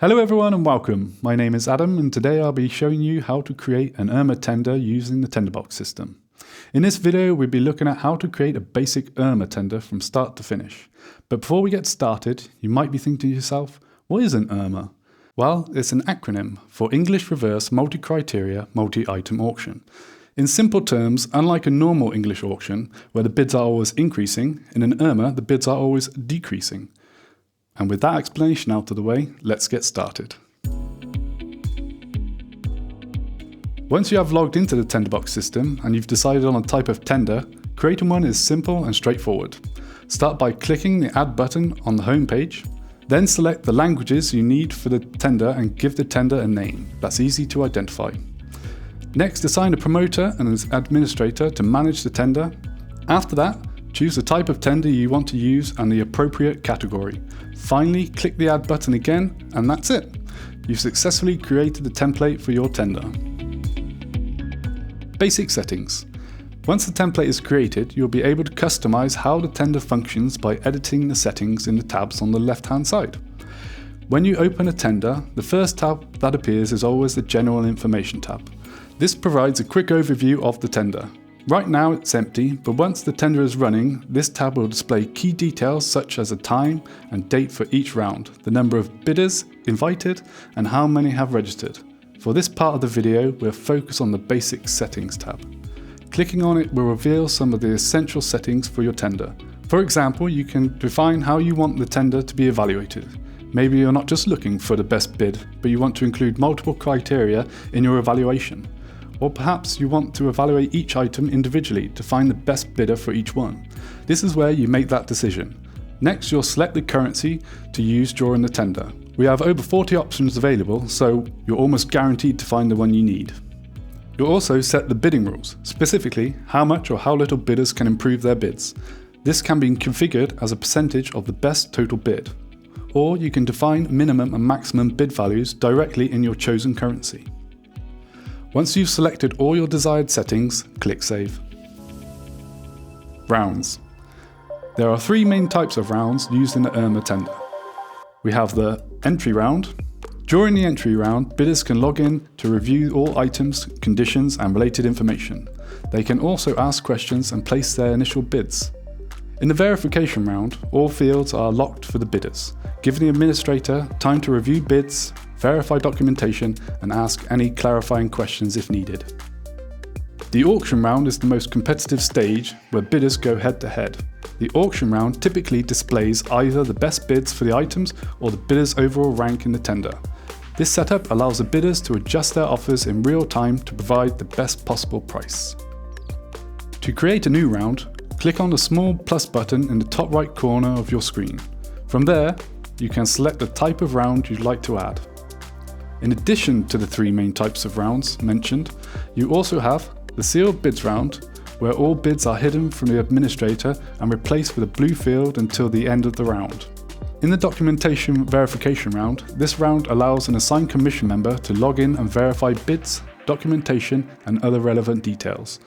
Hello everyone and welcome. My name is Adam and today I'll be showing you how to create an IRMA tender using the TENDERBOX system. In this video we'll be looking at how to create a basic IRMA tender from start to finish. But before we get started, you might be thinking to yourself, what is an IRMA? Well, it's an acronym for English Reverse Multi-Criteria Multi-Item Auction. In simple terms, unlike a normal English auction where the bids are always increasing, in an IRMA the bids are always decreasing. And with that explanation out of the way, let's get started. Once you have logged into the TENDERBOX system and you've decided on a type of tender, creating one is simple and straightforward. Start by clicking the Add button on the home page, then select the languages you need for the tender and give the tender a name that's easy to identify. Next, assign a promoter and an administrator to manage the tender. After that, choose the type of tender you want to use and the appropriate category. Finally, click the Add button again, and that's it. You've successfully created the template for your tender. Basic settings. Once the template is created, you'll be able to customize how the tender functions by editing the settings in the tabs on the left-hand side. When you open a tender, the first tab that appears is always the General Information tab. This provides a quick overview of the tender. Right now it's empty, but once the tender is running, this tab will display key details such as a time and date for each round, the number of bidders invited, and how many have registered. For this part of the video, we'll focus on the Basic Settings tab. Clicking on it will reveal some of the essential settings for your tender. For example, you can define how you want the tender to be evaluated. Maybe you're not just looking for the best bid, but you want to include multiple criteria in your evaluation. Or perhaps you want to evaluate each item individually to find the best bidder for each one. This is where you make that decision. Next, you'll select the currency to use during the tender. We have over 40 options available, so you're almost guaranteed to find the one you need. You'll also set the bidding rules, specifically how much or how little bidders can improve their bids. This can be configured as a percentage of the best total bid. Or you can define minimum and maximum bid values directly in your chosen currency. Once you've selected all your desired settings, click Save. Rounds. There are three main types of rounds used in the IRMA tender. We have the entry round. During the entry round, bidders can log in to review all items, conditions, and related information. They can also ask questions and place their initial bids. In the verification round, all fields are locked for the bidders, giving the administrator time to review bids, verify documentation, and ask any clarifying questions if needed. The auction round is the most competitive stage where bidders go head to head. The auction round typically displays either the best bids for the items or the bidder's overall rank in the tender. This setup allows the bidders to adjust their offers in real time to provide the best possible price. To create a new round, click on the small plus button in the top right corner of your screen. From there, you can select the type of round you'd like to add. In addition to the three main types of rounds mentioned, you also have the sealed bids round, where all bids are hidden from the administrator and replaced with a blue field until the end of the round. In the documentation verification round, this round allows an assigned commission member to log in and verify bids, documentation, and other relevant details.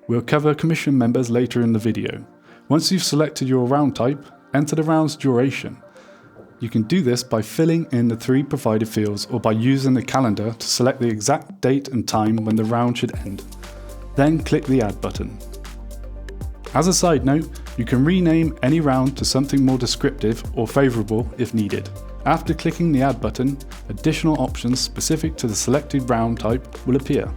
We'll cover commission members later in the video. Once you've selected your round type, enter the round's duration. You can do this by filling in the three provided fields or by using the calendar to select the exact date and time when the round should end. Then click the Add button. As a side note, you can rename any round to something more descriptive or favourable if needed. After clicking the Add button, additional options specific to the selected round type will appear.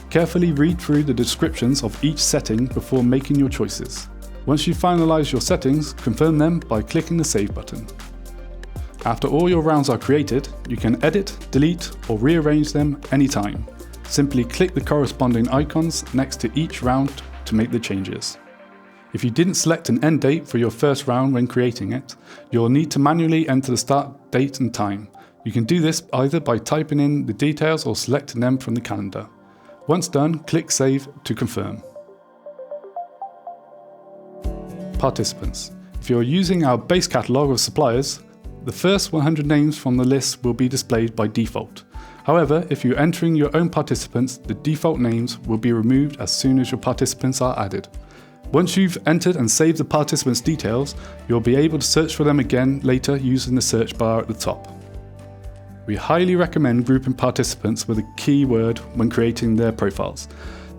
Carefully read through the descriptions of each setting before making your choices. Once you finalise your settings, confirm them by clicking the Save button. After all your rounds are created, you can edit, delete, or rearrange them anytime. Simply click the corresponding icons next to each round to make the changes. If you didn't select an end date for your first round when creating it, you'll need to manually enter the start date and time. You can do this either by typing in the details or selecting them from the calendar. Once done, click Save to confirm. Participants. If you're using our base catalogue of suppliers, the first 100 names from the list will be displayed by default. However, if you're entering your own participants, the default names will be removed as soon as your participants are added. Once you've entered and saved the participants' details, you'll be able to search for them again later using the search bar at the top. We highly recommend grouping participants with a keyword when creating their profiles.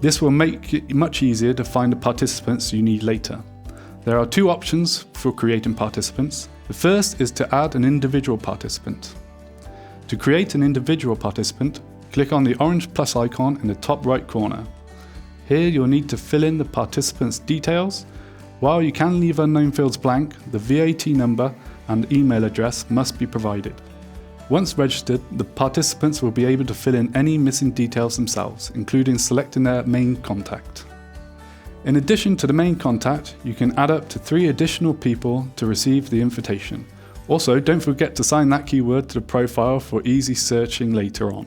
This will make it much easier to find the participants you need later. There are two options for creating participants. The first is to add an individual participant. To create an individual participant, click on the orange plus icon in the top right corner. Here you'll need to fill in the participant's details. While you can leave unknown fields blank, the VAT number and email address must be provided. Once registered, the participants will be able to fill in any missing details themselves, including selecting their main contact. In addition to the main contact, you can add up to 3 additional people to receive the invitation. Also, don't forget to assign that keyword to the profile for easy searching later on.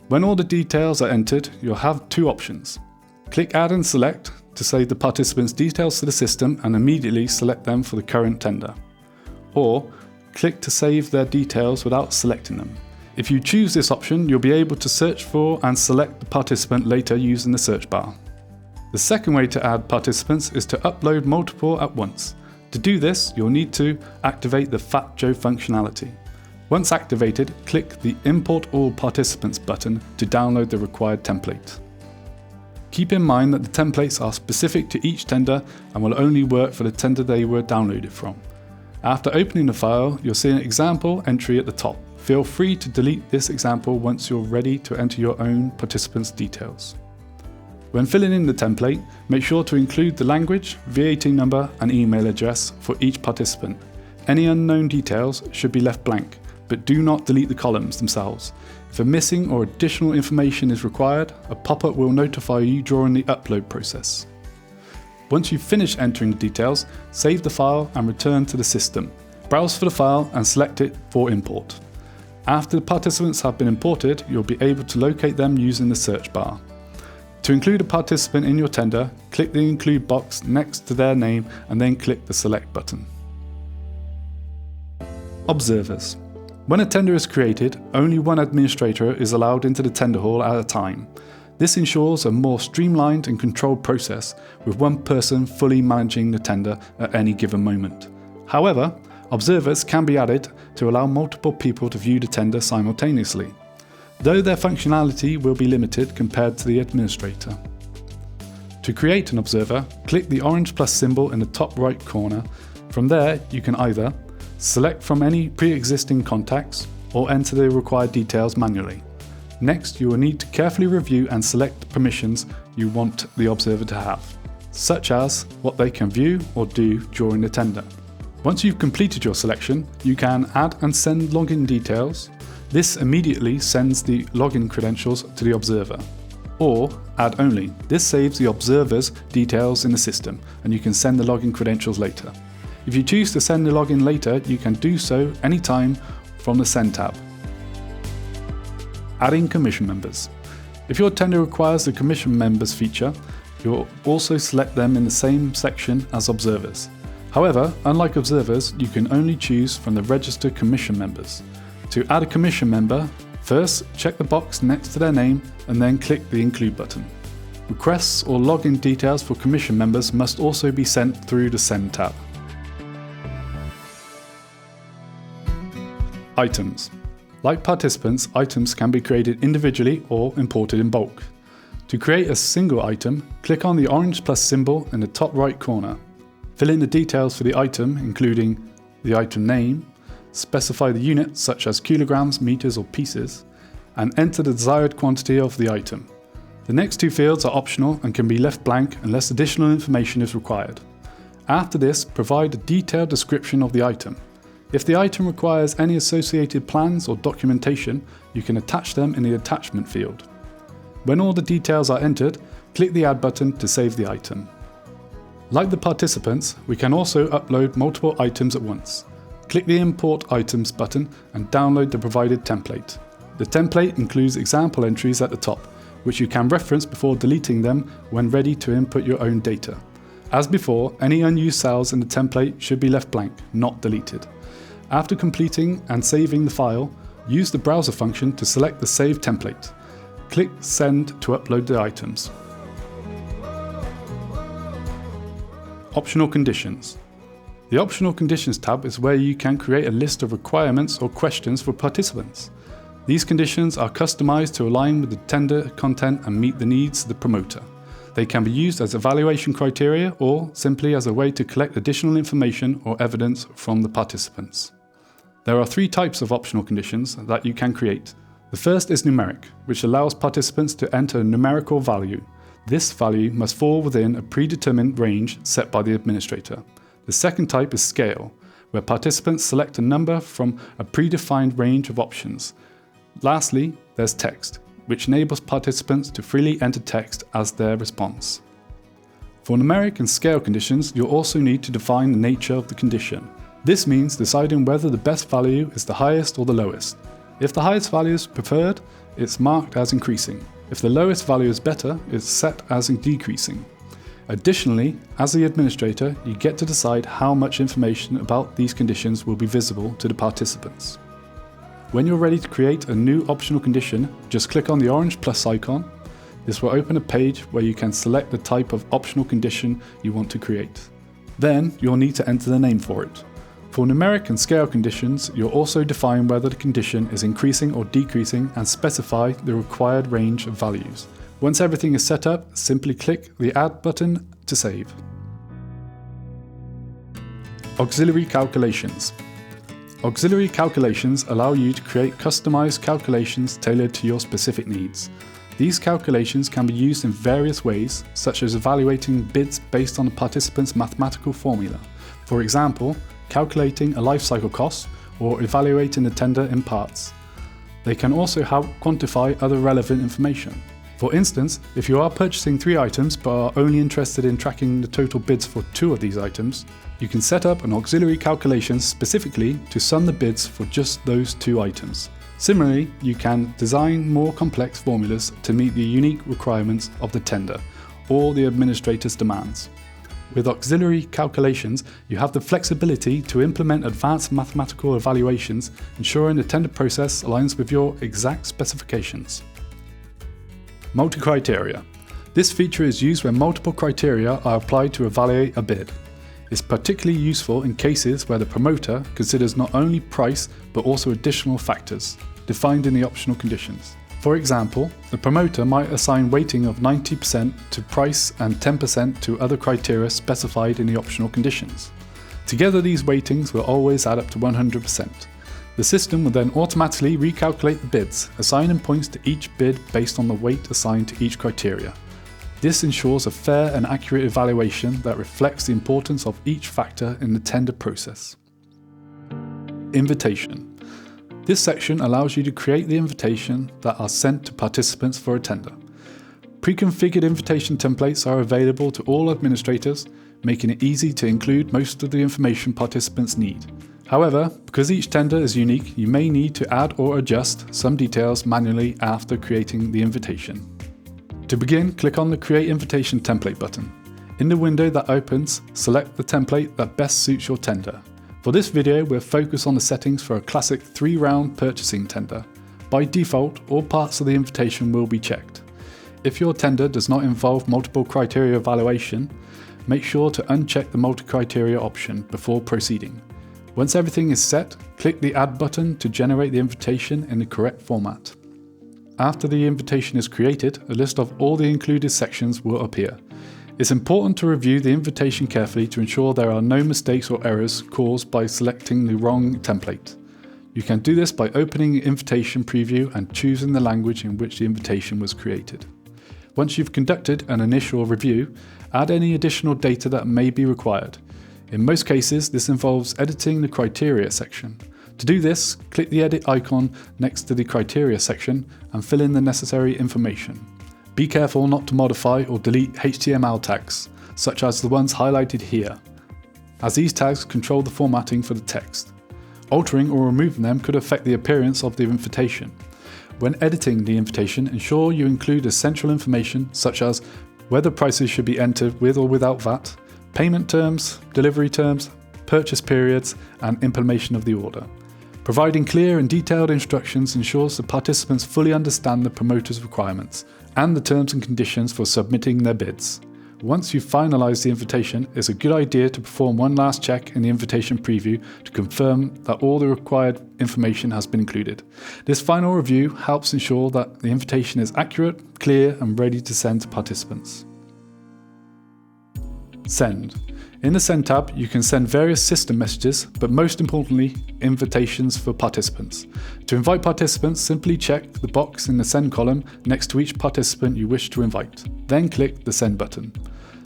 When all the details are entered, you'll have 2 options. Click Add and Select to save the participants' details to the system and immediately select them for the current tender. Or click to save their details without selecting them. If you choose this option, you'll be able to search for and select the participant later using the search bar. The second way to add participants is to upload multiple at once. To do this, you'll need to activate the Fat Joe functionality. Once activated, click the Import All Participants button to download the required template. Keep in mind that the templates are specific to each tender and will only work for the tender they were downloaded from. After opening the file, you'll see an example entry at the top. Feel free to delete this example once you're ready to enter your own participants' details. When filling in the template, make sure to include the language, VAT number and email address for each participant. Any unknown details should be left blank, but do not delete the columns themselves. If a missing or additional information is required, a pop-up will notify you during the upload process. Once you've finished entering the details, save the file and return to the system. Browse for the file and select it for import. After the participants have been imported, you'll be able to locate them using the search bar. To include a participant in your tender, click the Include box next to their name and then click the Select button. Observers. When a tender is created, only one administrator is allowed into the tender hall at a time. This ensures a more streamlined and controlled process, with one person fully managing the tender at any given moment. However, observers can be added to allow multiple people to view the tender simultaneously, though their functionality will be limited compared to the administrator. To create an observer, click the orange plus symbol in the top right corner. From there, you can either select from any pre-existing contacts or enter the required details manually. Next, you will need to carefully review and select the permissions you want the observer to have, such as what they can view or do during the tender. Once you've completed your selection, you can add and send login details. This immediately sends the login credentials to the observer. Or add only. This saves the observer's details in the system, and you can send the login credentials later. If you choose to send the login later, you can do so anytime from the Send tab. Adding commission members. If your tender requires the commission members feature, you'll also select them in the same section as observers. However, unlike observers, you can only choose from the registered commission members. To add a commission member, first check the box next to their name and then click the Include button. Requests or login details for commission members must also be sent through the Send tab. Items. Like participants, items can be created individually or imported in bulk. To create a single item, click on the orange plus symbol in the top right corner. Fill in the details for the item, including the item name, specify the units such as kilograms, meters or pieces, and enter the desired quantity of the item. The next 2 fields are optional and can be left blank unless additional information is required. After this, provide a detailed description of the item. If the item requires any associated plans or documentation, you can attach them in the attachment field. When all the details are entered, click the Add button to save the item. Like the participants, we can also upload multiple items at once. Click the Import Items button and download the provided template. The template includes example entries at the top, which you can reference before deleting them when ready to input your own data. As before, any unused cells in the template should be left blank, not deleted. After completing and saving the file, use the browser function to select the saved template. Click Send to upload the items. Optional conditions. The Optional Conditions tab is where you can create a list of requirements or questions for participants. These conditions are customized to align with the tender content and meet the needs of the promoter. They can be used as evaluation criteria or simply as a way to collect additional information or evidence from the participants. There are 3 types of optional conditions that you can create. The first is numeric, which allows participants to enter a numerical value. This value must fall within a predetermined range set by the administrator. The second type is scale, where participants select a number from a predefined range of options. Lastly, there's text, which enables participants to freely enter text as their response. For numeric and scale conditions, you'll also need to define the nature of the condition. This means deciding whether the best value is the highest or the lowest. If the highest value is preferred, it's marked as increasing. If the lowest value is better, it's set as decreasing. Additionally, as the administrator, you get to decide how much information about these conditions will be visible to the participants. When you're ready to create a new optional condition, just click on the orange plus icon. This will open a page where you can select the type of optional condition you want to create. Then you'll need to enter the name for it. For numeric and scale conditions, you'll also define whether the condition is increasing or decreasing and specify the required range of values. Once everything is set up, simply click the Add button to save. Auxiliary calculations. Auxiliary calculations allow you to create customized calculations tailored to your specific needs. These calculations can be used in various ways, such as evaluating bids based on a participant's mathematical formula. For example, calculating a life cycle cost or evaluating the tender in parts. They can also help quantify other relevant information. For instance, if you are purchasing 3 items but are only interested in tracking the total bids for 2 of these items, you can set up an auxiliary calculation specifically to sum the bids for just those 2 items. Similarly, you can design more complex formulas to meet the unique requirements of the tender or the administrator's demands. With auxiliary calculations, you have the flexibility to implement advanced mathematical evaluations, ensuring the tender process aligns with your exact specifications. Multi-criteria. This feature is used when multiple criteria are applied to evaluate a bid. It's particularly useful in cases where the promoter considers not only price but also additional factors, defined in the optional conditions. For example, the promoter might assign weighting of 90% to price and 10% to other criteria specified in the optional conditions. Together, these weightings will always add up to 100%. The system will then automatically recalculate the bids, assigning points to each bid based on the weight assigned to each criteria. This ensures a fair and accurate evaluation that reflects the importance of each factor in the tender process. Invitation. This section allows you to create the invitation that are sent to participants for a tender. Pre-configured invitation templates are available to all administrators, making it easy to include most of the information participants need. However, because each tender is unique, you may need to add or adjust some details manually after creating the invitation. To begin, click on the Create Invitation Template button. In the window that opens, select the template that best suits your tender. For this video, we'll focus on the settings for a classic 3-round purchasing tender. By default, all parts of the invitation will be checked. If your tender does not involve multiple criteria evaluation, make sure to uncheck the multi-criteria option before proceeding. Once everything is set, click the Add button to generate the invitation in the correct format. After the invitation is created, a list of all the included sections will appear. It's important to review the invitation carefully to ensure there are no mistakes or errors caused by selecting the wrong template. You can do this by opening the invitation preview and choosing the language in which the invitation was created. Once you've conducted an initial review, add any additional data that may be required. In most cases, this involves editing the criteria section. To do this, click the edit icon next to the criteria section and fill in the necessary information. Be careful not to modify or delete HTML tags, such as the ones highlighted here, as these tags control the formatting for the text. Altering or removing them could affect the appearance of the invitation. When editing the invitation, ensure you include essential information such as whether prices should be entered with or without VAT, payment terms, delivery terms, purchase periods, and implementation of the order. Providing clear and detailed instructions ensures the participants fully understand the promoter's requirements and the terms and conditions for submitting their bids. once you've finalised the invitation, it's a good idea to perform one last check in the invitation preview to confirm that all the required information has been included. This final review helps ensure that the invitation is accurate, clear and ready to send to participants. Send. In the Send tab, you can send various system messages, but most importantly, invitations for participants. To invite participants, simply check the box in the Send column next to each participant you wish to invite. Then click the Send button.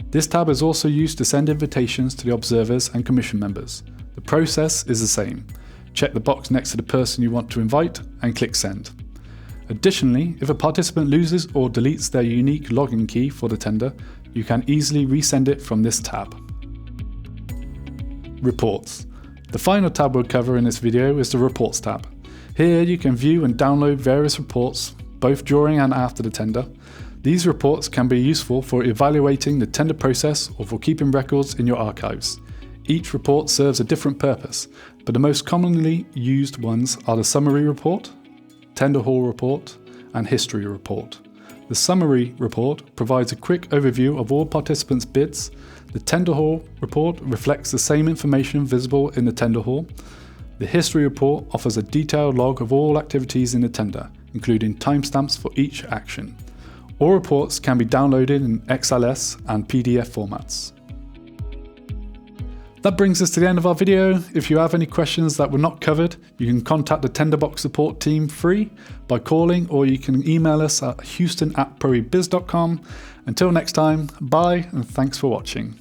This tab is also used to send invitations to the observers and commission members. The process is the same. Check the box next to the person you want to invite and click Send. Additionally, if a participant loses or deletes their unique login key for the tender, you can easily resend it from this tab. Reports. The final tab we'll cover in this video is the Reports tab. Here you can view and download various reports, both during and after the tender. These reports can be useful for evaluating the tender process or for keeping records in your archives. Each report serves a different purpose, but the most commonly used ones are the Summary Report, Tender Hall Report, and History Report. The Summary Report provides a quick overview of all participants' bids. The Tender Hall Report reflects the same information visible in the Tender Hall. The History Report offers a detailed log of all activities in the tender, including timestamps for each action. All reports can be downloaded in XLS and PDF formats. That brings us to the end of our video. If you have any questions that were not covered, you can contact the TENDERBOX support team free by calling, or you can email us at houston@proebiz.com. Until next time, bye and thanks for watching.